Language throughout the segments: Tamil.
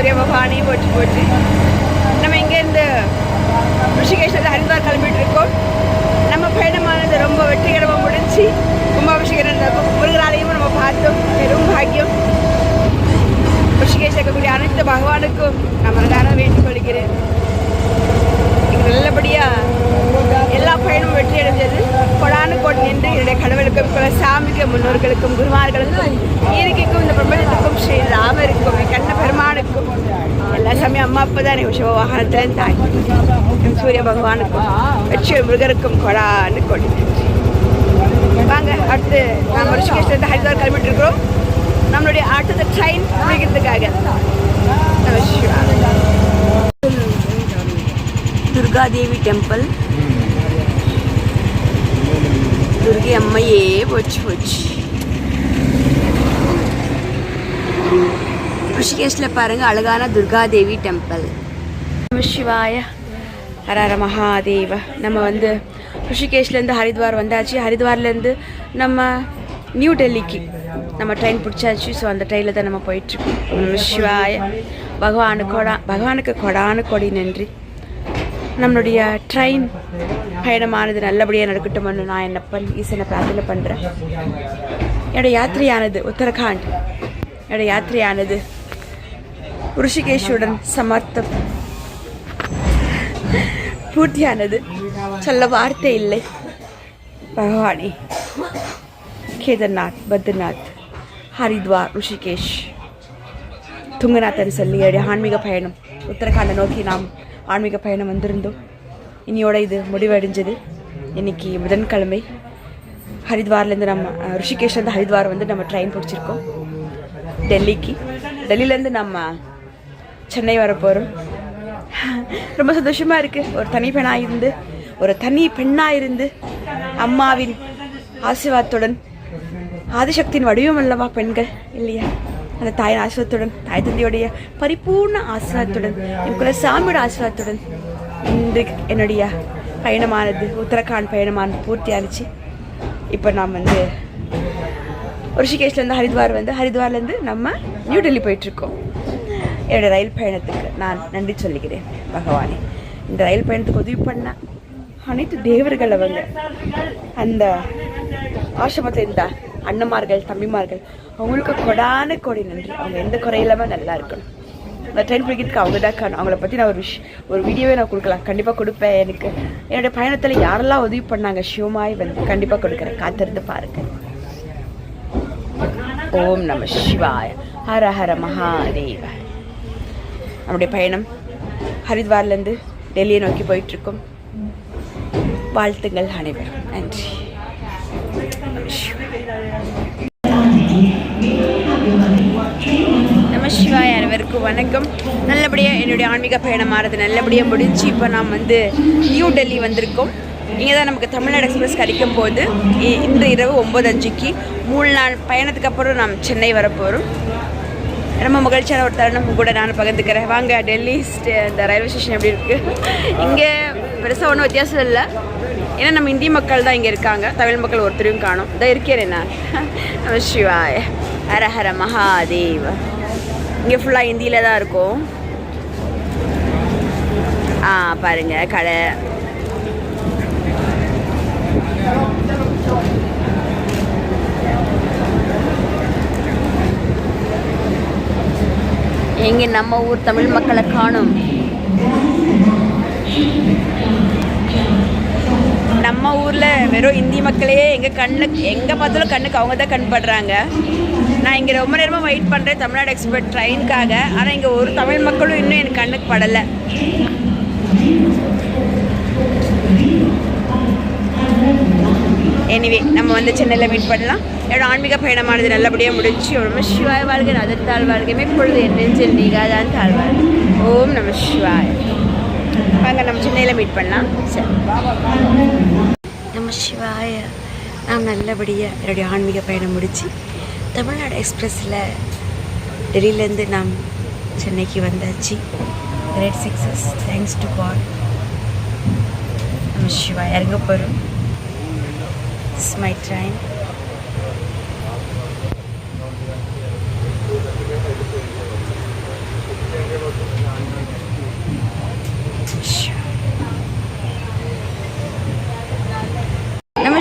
சூரிய பகவானே போச்சு போச்சு. நம்ம இங்கேருந்து ரிஷிகேஷில் ஹரித்வார் கிளம்பிட்டு இருக்கோம். நம்ம பயணமானது ரொம்ப வெற்றிகரமாக முடிஞ்சு கும்பாபிஷேகம் நடக்கும். முருகராலையும் நம்ம பார்த்தோம். பெரும் பாக்கியம். ரிஷிகேஷ் இருக்கக்கூடிய அனைத்து பகவானுக்கும் நான் மனதார வேண்டிக் கொள்கிறேன். நல்லபடியாக எல்லா பயணமும் வெற்றி அடைஞ்சது. கொடானு கோட் நின்று என்னுடைய கடவுளுக்கும் குலசாமிக்கும் முன்னோர்களுக்கும் குருமார்களுக்கும் இயற்கைக்கும் இந்த பிரபஞ்சத்துக்கும் ஸ்ரீ ராமருக்கும் கண்ண பெருமானுக்கும் எல்லா சமயம் அம்மா அப்பா தான் சிவ வாகனத்தின் தாய் சூரிய பகவானுக்கும் வெற்றி முருகருக்கும் கொடானு கோடி நன்றி. வாங்க அடுத்து நம்ம ரிஷிகேஷ்லேருந்து ஹரித்வார் கிளம்பிட்டு இருக்கிறோம். நம்மளுடைய அடுத்த ட்ரெயின் பிடிக்கிறதுக்காக. துர்காதேவி டெம்பிள். துர்கை அம்மையே போச்சு போச்சு. ரிஷிகேஷில் பாருங்கள் அழகான துர்காதேவி டெம்பிள். சிவாய ஹரஹர மகாதேவ. நம்ம வந்து ரிஷிகேஷ்லேருந்து ஹரித்வார் வந்தாச்சு. ஹரித்வார்லேருந்து நம்ம நியூ டெல்லிக்கு நம்ம ட்ரெயின் பிடிச்சாச்சு. ஸோ அந்த ட்ரெயினில் தான் நம்ம போயிட்டுருக்கோம். சிவாய பகவானுக்கு கொடானு கொடி நன்றி. நம்மளுடைய ட்ரெயின் பயணமானது நல்லபடியாக நடக்கட்டும்னு நான் என்னப்பன் ஈசனை பிரார்த்தனை பண்ணுறேன். என்னோடய யாத்திரையானது உத்தரகாண்ட். என்னோடய யாத்திரையானது ரிஷிகேஷுடன் சமர்த்தம் பூர்த்தியானது. சொல்ல வார்த்தை இல்லை. பகவானே, கேதார்நாத், பத்ரிநாத், ஹரித்வார், ரிஷிகேஷ், துங்கநாதன் சொல்லி என்னுடைய ஆன்மீக பயணம் உத்தரகாண்டை நோக்கி நாம் ஆன்மீக பயணம் வந்திருந்தோம். இன்னையோட இது முடிவடைஞ்சது. இன்றைக்கி புதன்கிழமை. ஹரித்வார்லேருந்து நம்ம ரிஷிகேஷ்லேருந்து ஹரித்வார் வந்து நம்ம ட்ரெயின் பிடிச்சிருக்கோம் டெல்லிக்கு. டெல்லியிலேருந்து நம்ம சென்னை வர போகிறோம். ரொம்ப சந்தோஷமாக இருக்குது. ஒரு தனி பெண்ணாக இருந்து அம்மாவின் ஆசீர்வாதத்துடன், ஆதிசக்தியின் வடிவம் அல்லவா பெண்கள் இல்லையா, அந்த தாயின் ஆசீர்வாதத்துடன், தாய் தந்தையுடைய பரிபூர்ண ஆசீர்வாதத்துடன், என் குலசாமியோட ஆசீர்வாதத்துடன் இன்று என்னுடைய பயணமானது உத்தரகாண்ட் பயணமானது பூர்த்தி ஆகிடுச்சு. இப்போ நாம் வந்து ரிஷிகேஷ்லேருந்து ஹரித்வார்லேருந்து நம்ம நியூ டெல்லி போயிட்டுருக்கோம். என்னோடய ரயில் பயணத்துக்கு நான் நன்றி சொல்லிக்கிறேன். பகவானே, இந்த ரயில் பயணத்துக்கு உதவி பண்ண அனைத்து தேவர்கள், அவங்க அந்த ஆசிரமத்தில் இருந்த அண்ணன்மார்கள், தம்பிமார்கள், அவங்களுக்கு கொடான கோடி நன்றி. அவங்க எந்த குறையில்லாமல் நல்லா இருக்கணும். அந்த ட்ரெயின் பிடிக்கிறதுக்கு அவங்க தான் காணும். அவங்கள பற்றி நான் ஒரு வீடியோவே நான் கொடுக்கலாம். கண்டிப்பாக கொடுப்பேன். எனக்கு என்னுடைய பயணத்தில் யாரெல்லாம் உதவி பண்ணாங்க சிவமாய் வந்து கண்டிப்பாக கொடுக்குறேன். காத்திருந்து பாருங்கள். ஓம் நம சிவாய. ஹர ஹர மகாதேவ. நம்முடைய பயணம் ஹரித்வார்லேருந்து டெல்லியை நோக்கி போயிட்டுருக்கோம். வாழ்த்துங்கள் அனைவரும். நன்றி. நம சிவாய. அனைவருக்கும் வணக்கம். நல்லபடியாக என்னுடைய ஆன்மீக பயணமானது நல்லபடியாக முடிஞ்சு இப்போ நாம் வந்து நியூ டெல்லி வந்திருக்கோம். இங்கே தான் நமக்கு தமிழ்நாடு எக்ஸ்பிரஸ் கிடைக்கும் போது இன்று இரவு 9:05 3 நாள் பயணத்துக்கு அப்புறம் நாம் சென்னை வரப்போகிறோம். ரொம்ப மகிழ்ச்சியான ஒரு தருணம் கூட நான் பகிர்ந்துக்கிறேன். வாங்க டெல்லி இந்த ரயில்வே ஸ்டேஷன் எப்படி இருக்குது. இங்கே பெருசாக ஒன்றும் வித்தியாசம் இல்லை. ஏன்னா நம்ம இந்திய மக்கள் தான் இங்கே இருக்காங்க. தமிழ் மக்கள் ஒருத்தரையும் காணும். இதான் இருக்கிறேன் நான். நம சிவாய. ஹர ஹர மகாதேவ. இங்கே ஃபுல்லாக ஹிந்தியில் தான் இருக்கும். பாருங்கள் கடை. எங்கே நம்ம ஊர் தமிழ் மக்களை காணும். நம்ம ஊரில் வெறும் இந்தி மக்களையே எங்கே பார்த்தாலும் கண்ணுக்கு அவங்க தான் கண்படுறாங்க. நான் இங்கே ரொம்ப நேரமாக வெயிட் பண்ணுறேன் தமிழ்நாடு எக்ஸ்பிரஸ் ட்ரெயினுக்காக. ஆனால் இங்கே ஒரு தமிழ் மக்களும் இன்னும் எனக்கு கண்ணுக்கு படலை. எனிவே நம்ம வந்து சென்னையில் மீட் பண்ணலாம். என்னோட ஆன்மீக பயணமானது நல்லபடியாக முடிஞ்சு. ரொம்ப சிவாய் வாழ்க, அதத்தால் வாழ்க்கையுமே இப்பொழுது என் நெஞ்சில் நீகாதான் தாழ்வாள். ஓம் நம சிவாய். வாங்க நம்ம சென்னையில் மீட் பண்ணலாம். சரி. நம சிவாய. நாம் நல்லபடியாக என்னுடைய ஆன்மீக பயணம் முடித்து தமிழ்நாடு எக்ஸ்பிரஸில் டெல்லியிலேருந்து நாம் சென்னைக்கு வந்தாச்சு. Great success. Thanks to God. நம சிவாய். இறங்க போகிறோம். This is my train.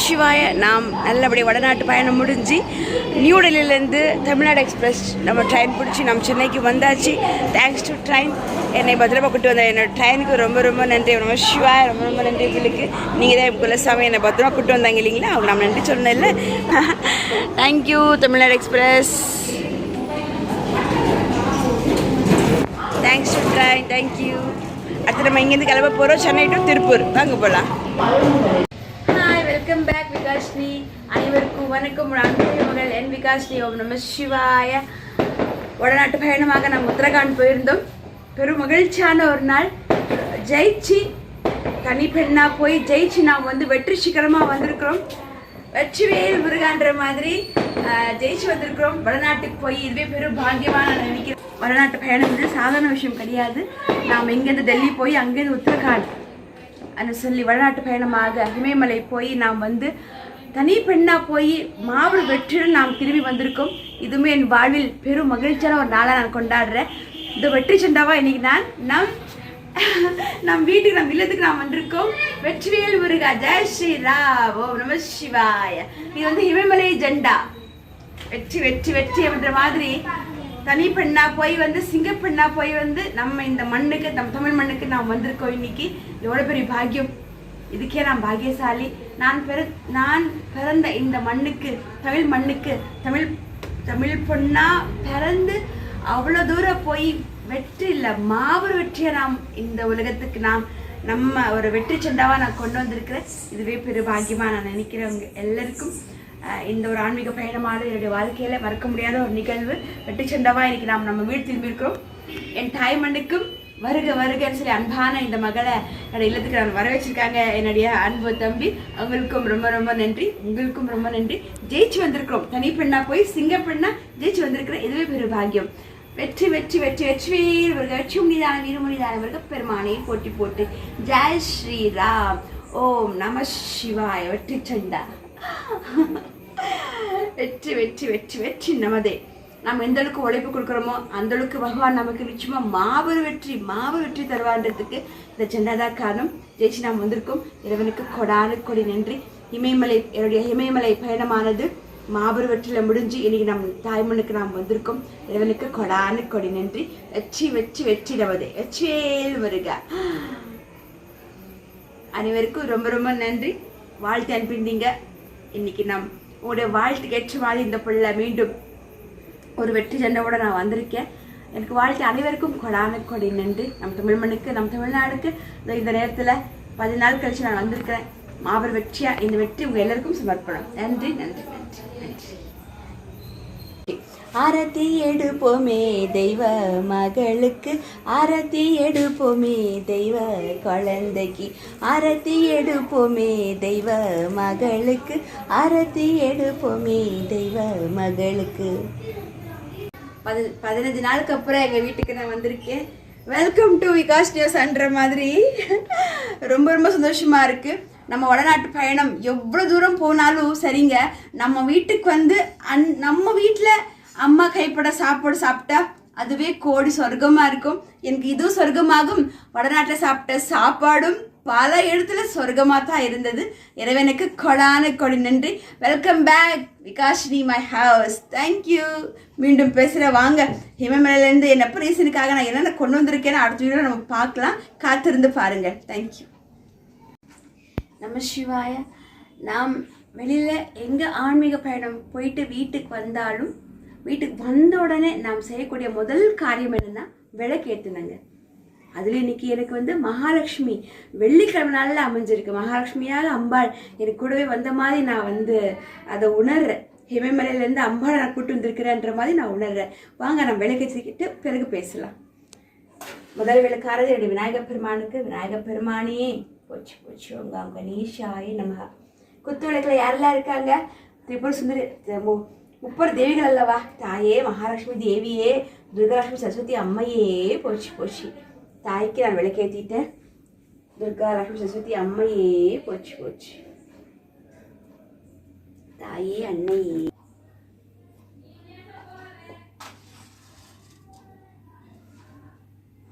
சிவாய. நாம் நல்லபடி வடநாட்டு பயணம் முடிஞ்சு நியூ டெல்லியிலேருந்து தமிழ்நாடு எக்ஸ்பிரஸ் நம்ம ட்ரெயின் பிடிச்சி நம்ம சென்னைக்கு வந்தாச்சு. தேங்க்ஸ் டு ட்ரெயின் என்னை பத்திரமா கூப்பிட்டு வந்தேன். என்னோடய ட்ரெயினுக்கு ரொம்ப ரொம்ப நன்றி. நம்ம சிவாய ரொம்ப ரொம்ப நன்றி. உங்களுக்கு நீங்கள் தான் குலசாமி என்னை பத்திரமா கூப்பிட்டு வந்தாங்க இல்லைங்களா, அவங்க நம்ம நன்றி சொன்னேன் இல்லை. Thank you Tamil Nadu express. Thanks to train. Thank you. அடுத்து நம்ம இங்கேருந்து கிளம்ப போகிறோம் சென்னை டு திருப்பூர். வாங்க போகலாம். Hi, welcome back Vikashni. அனைவருக்கும் வணக்கம். அன்புடைய மகள் என் விகாஷ்னி. ஓம் நம சிவாய. வடநாட்டு பயணமாக நாம் உத்தரகாண்ட் போயிருந்தோம். பெரும் மகிழ்ச்சியான ஒரு நாள். ஜெயிச்சு தனி பெண்ணாக போய் ஜெயிச்சு நாம் வெற்றி சிகரமாக வந்திருக்கிறோம். வெற்றிவேல் முருகான்ற மாதிரி ஜெயிச்சு வந்திருக்கிறோம். வடநாட்டுக்கு போய் இதுவே பெரும் பாக்கியமாக நான் நினைக்கிறேன். வடநாட்டு பயணம் சாதாரண விஷயம் கிடையாது. நாம் இங்கேருந்து டெல்லி போய் அங்கேருந்து உத்தரகாண்ட் சொல்லி வடநாட்டு பயணமாக இமயமலை போய் நாம் தனி பெண்ணாக போய் மாபெரும் வெற்றியுடன் நாம் திரும்பி வந்திருக்கோம். இதுவுமே என் வாழ்வில் பெரும் மகிழ்ச்சியான ஒரு நாளாக நான் கொண்டாடுறேன். இந்த வெற்றி செண்டாவா இன்னைக்கு நம் வீட்டுக்கு நம் இல்லத்துக்கு நாம் வந்திருக்கோம். வெற்றிவேல் முருகா. ஜெய் ஸ்ரீராம். ஓம் நம சிவாய. இது இமயமலை ஜெண்டா. வெற்றி வெற்றி வெற்றி அப்படின்ற மாதிரி தனி பெண்ணா போய் சிங்கப்பெண்ணா போய் நம்ம இந்த மண்ணுக்கு நம்ம தமிழ் மண்ணுக்கு நாம் வந்திருக்கோம். இன்னைக்கு எவ்வளோ பெரிய பாக்கியம். இதுக்கே நான் பாக்கியசாலி. நான் பிறந்த இந்த மண்ணுக்கு தமிழ் மண்ணுக்கு தமிழ் பொண்ணா பிறந்து அவ்வளோ தூரம் போய் வெற்றி இல்லை மாபெரும் வெற்றியை நாம் இந்த உலகத்துக்கு நம்ம ஒரு வெற்றி செண்டாவாக நான் கொண்டு வந்திருக்கிறேன். இதுவே பெரிய பாக்கியமாக நான் நினைக்கிறவங்க எல்லாருக்கும் இந்த ஒரு ஆன்மீக பயணமானது என்னுடைய வாழ்க்கையில் மறக்க முடியாத ஒரு நிகழ்வு. வெற்றி செண்டாவாக இன்னைக்கு நம்ம வீடு திரும்பியிருக்கிறோம். என் தாய் மண்ணுக்கும் வருக வருகன்னு சொல்லி அன்பான இந்த மகளை என்னோட இல்லத்துக்கு நான் வர வச்சிருக்காங்க என்னுடைய அன்பு தம்பி. அவங்களுக்கும் ரொம்ப ரொம்ப நன்றி. உங்களுக்கும் ரொம்ப நன்றி. ஜெயிச்சு வந்திருக்கிறோம். தனி பெண்ணா போய் சிங்க பெண்ணா ஜெயிச்சு வந்திருக்கிறேன். இதுவே பெரிய பாக்கியம். வெற்றி வெற்றி வெற்றி வெற்றி வெற்றி முனிதான வீரமுனிதானவர்கள் பெருமானை போட்டி போட்டு ஜெய் ஸ்ரீராம். ஓம் நம சிவாய. வெற்றி சண்டா. வெற்றி வெற்றி வெற்றி வெற்றி நமதே. நம்ம எந்த அளவுக்கு உழைப்பு கொடுக்குறோமோ அந்த அளவுக்கு பகவான் நமக்கு நிச்சயமா மாபெரும் வெற்றி தருவான்றதுக்கு இந்த செண்டாதான் காரணம். ஜெயிச்சு நாம் வந்திருக்கோம். இறைவனுக்கு கொடி நன்றி. என்னுடைய இமயமலை பயணமானது மாபெரும் வெற்றியில் முடிஞ்சு இன்னைக்கு நம் தாய்மண்ணுக்கு நாம் வந்திருக்கோம். இறைவனுக்கு கொடி நன்றி. வெற்றி வெற்றி வெற்றி நமதே. வெற்றிவேல் முருகா. அனைவருக்கும் ரொம்ப ரொம்ப நன்றி. வாழ்த்து அனுப்பியிருந்தீங்க. இன்னைக்கு உங்களுடைய வாழ்த்துக்கு ஏற்ற மாதிரி இந்த பிள்ளை மீண்டும் ஒரு வெற்றி ஜெண்டாவோட நான் வந்திருக்கேன். எனக்கு வாழ்த்து அனைவருக்கும் கொடி நன்றி. நம் தமிழ் மண்ணுக்கு நம் தமிழ்நாடுக்கு இந்த நேரத்தில் 10 நாள் கழிச்சு நான் வந்திருக்கிறேன். மாபெரும் வெற்றியா இந்த வெற்றி உங்க எல்லாருக்கும் சமர்ப்பணம். நன்றி நன்றி நன்றி நன்றி. ஆரத்தி எடுப்போமே தெய்வ மகளுக்கு, ஆரத்தி எடுப்போமே தெய்வ குழந்தைக்கு, ஆரத்தி எடுப்போமே தெய்வ மகளுக்கு, ஆரத்தி எடுப்போமே தெய்வ மகளுக்கு. 15 நாளுக்கு அப்புறம் எங்கள் வீட்டுக்கு நான் வந்திருக்கேன். வெல்கம் டு விகாஷ் நியூஸ்ன்ற மாதிரி ரொம்ப ரொம்ப சந்தோஷமாக இருக்குது. நம்ம வடநாட்டு பயணம் எவ்வளோ தூரம் போனாலும் சரிங்க, நம்ம வீட்டுக்கு நம்ம வீட்டில் அம்மா கைப்பட சாப்பாடு சாப்பிட்டா அதுவே கோடி சொர்க்கமாக இருக்கும். எனக்கு இதுவும் சொர்க்கமாகும். வடநாட்டில் சாப்பிட்ட சாப்பாடும் பல இடத்துல சொர்க்கமாக தான் இருந்தது. இறைவனுக்கு கொடி நன்றி. Welcome back Vikashni my house. Thank you. மீண்டும் பேசுகிற வாங்க. இமயமலையிலேருந்து என்ன ரீசனுக்காக நான் என்னென்ன கொண்டு வந்திருக்கேன்னு அடுத்த வீடியோ நம்ம பார்க்கலாம். காத்திருந்து பாருங்கள். தேங்க்யூ. நம சிவாய. நாம் வெளியில் எங்கே ஆன்மீக பயணம் போயிட்டு வீட்டுக்கு வந்தாலும் வீட்டுக்கு வந்த உடனே நாம் செய்யக்கூடிய முதல் காரியம் என்னென்னா விளக்கேற்றுனங்க. அதில் இன்னைக்கு எனக்கு மகாலட்சுமி வெள்ளிக்கிழமை நாளில் அமைஞ்சிருக்கு. மகாலட்சுமியாக அம்பாள் எனக்கு கூடவே வந்த மாதிரி நான் அதை உணர்றேன். இமயமலையிலேருந்து அம்பாளை நான் கூட்டு வந்திருக்கிறேன்ற மாதிரி நான் உணர்றேன். வாங்க நம்ம விளக்கேற்றிக்கிட்டு பிறகு பேசலாம். முதல் விளக்காரது என்னுடைய விநாயகப் பெருமானுக்கு. விநாயகப் பெருமானியே போச்சு போச்சு உங்க கணேஷாயே நமகா. குத்து விளக்கில் யாரெல்லாம் இருக்காங்க? திரிபுர சுந்தரி 30 தேவிகள் அல்லவா? தாயே மகாலட்சுமி தேவியே, துர்காலட்சுமி சரஸ்வதி அம்மையே போச்சு போச்சு. தாய்க்கு நான் விளக்கேற்றிட்டேன். துர்காலட்சுமி சரஸ்வதி அம்மையே போச்சு போச்சு. தாயே அன்னையே.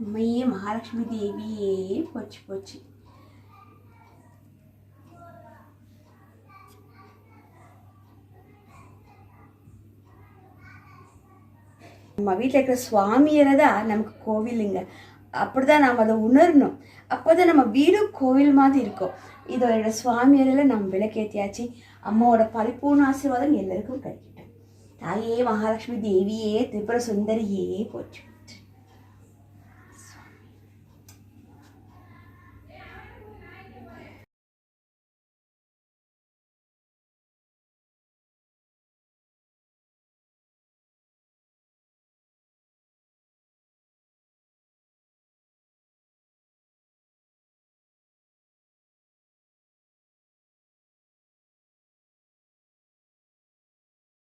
அம்மையே மகாலட்சுமி தேவியே போச்சு போச்சு. நம்ம வீட்டில் இருக்கிற சுவாமியரை தான் நமக்கு கோவிலுங்க. அப்படி தான் நாம் அதை உணரணும். அப்போ தான் நம்ம வீடும் கோவில் மாதிரி இருக்கும். இதோட சுவாமியரில் நம்ம விளக்கேற்றியாச்சு. அம்மாவோட பரிபூர்ண ஆசீர்வாதம் எல்லாருக்கும் கிடைக்கட்டும். தாயே மகாலட்சுமி தேவியே திரிபுர சுந்தரியே போச்சு.